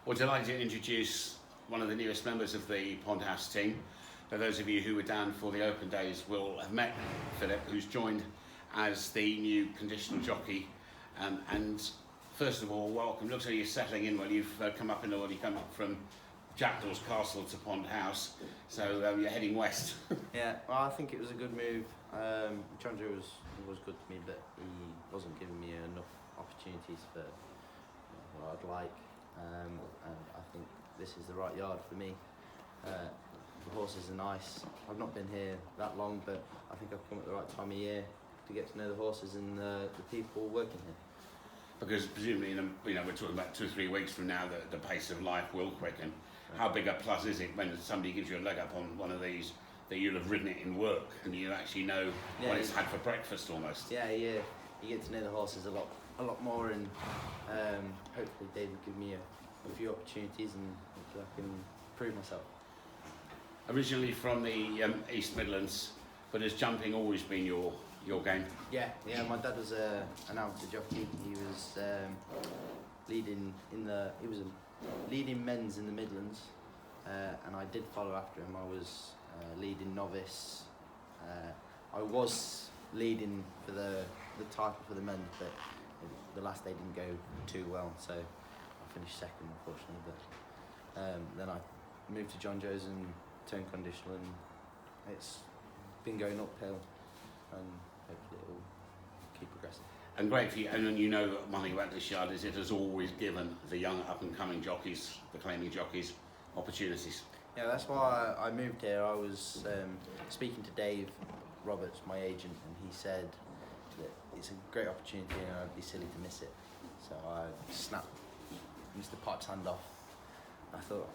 Well, delighted to introduce one of the newest members of the Pond House team. For those of you who were down for the open days will have met Philip, who's joined as the new conditional jockey. And first of all, welcome. Looks like you're settling in well. You've come up from Jackdaw's Castle to Pond House, so you're heading west. Yeah, well, I think it was a good move. John Joe was good to me, but he wasn't giving me enough opportunities for what I'd like. And I think this is the right yard for me. The horses are nice. I've not been here that long, but I think I've come at the right time of year to get to know the horses and the people working here. Because presumably, we're talking about 2 or 3 weeks from now, the pace of life will quicken. Right. How big a plus is it when somebody gives you a leg up on one of these that you'll have ridden it in work and you actually know what it's had for breakfast almost? Yeah, you get to know the horses a lot more, and hopefully Dave will give me a few opportunities and hopefully I can prove myself. Originally from the East Midlands, but has jumping always been your game? Yeah. My dad was an amateur jockey. He was leading men's in the Midlands, and I did follow after him. I was leading novice. I was leading for the title for the men, but the last day didn't go too well, so I finished second, unfortunately. But then I moved to John Joe's and turned conditional, and it's been going uphill, and hopefully it will keep progressing. And great for you, and you know one thing about this yard is it has always given the young up-and-coming jockeys, the claiming jockeys, opportunities. Yeah, that's why I moved here. I was speaking to Dave Roberts, my agent, and he said that it's a great opportunity and I'd be silly to miss it. So I snapped Mr. Pipe's hand off. I thought,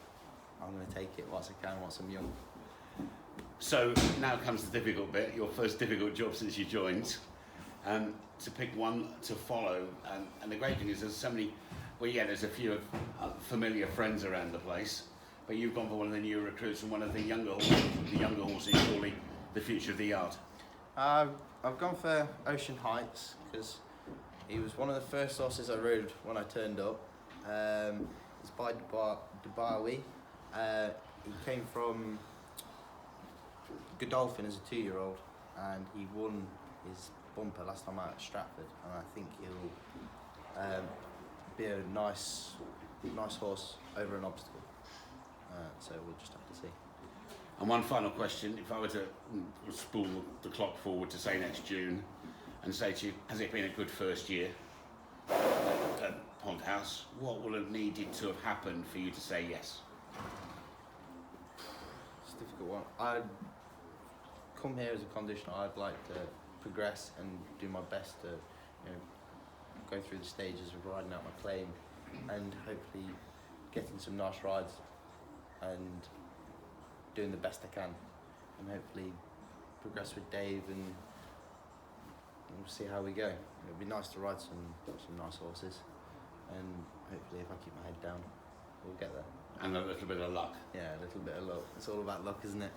I'm going to take it whilst I can, whilst I'm young. So now comes the difficult bit, your first difficult job since you joined, to pick one to follow. And the great thing is there's so many, there's a few familiar friends around the place, but you've gone for one of the new recruits and one of the younger horses, surely the future of the yard. I've gone for Ocean Heights because he was one of the first horses I rode when I turned up. It's by Dubai. He came from Godolphin as a 2-year-old, and he won his bumper last time out at Stratford, and I think he'll be a nice horse over an obstacle. So we'll just have to see. And one final question, if I were to spool the clock forward to say next June and say to you, has it been a good first year at Pond House? What will have needed to have happened for you to say yes? It's a difficult one. I'd come here as a conditioner. I'd like to progress and do my best to go through the stages of riding out my claim and hopefully getting some nice rides and doing the best I can, and hopefully progress with Dave, and we'll see how we go. It'd be nice to ride some nice horses, and hopefully if I keep my head down, we'll get there. And a little bit of luck. Yeah, a little bit of luck. It's all about luck, isn't it?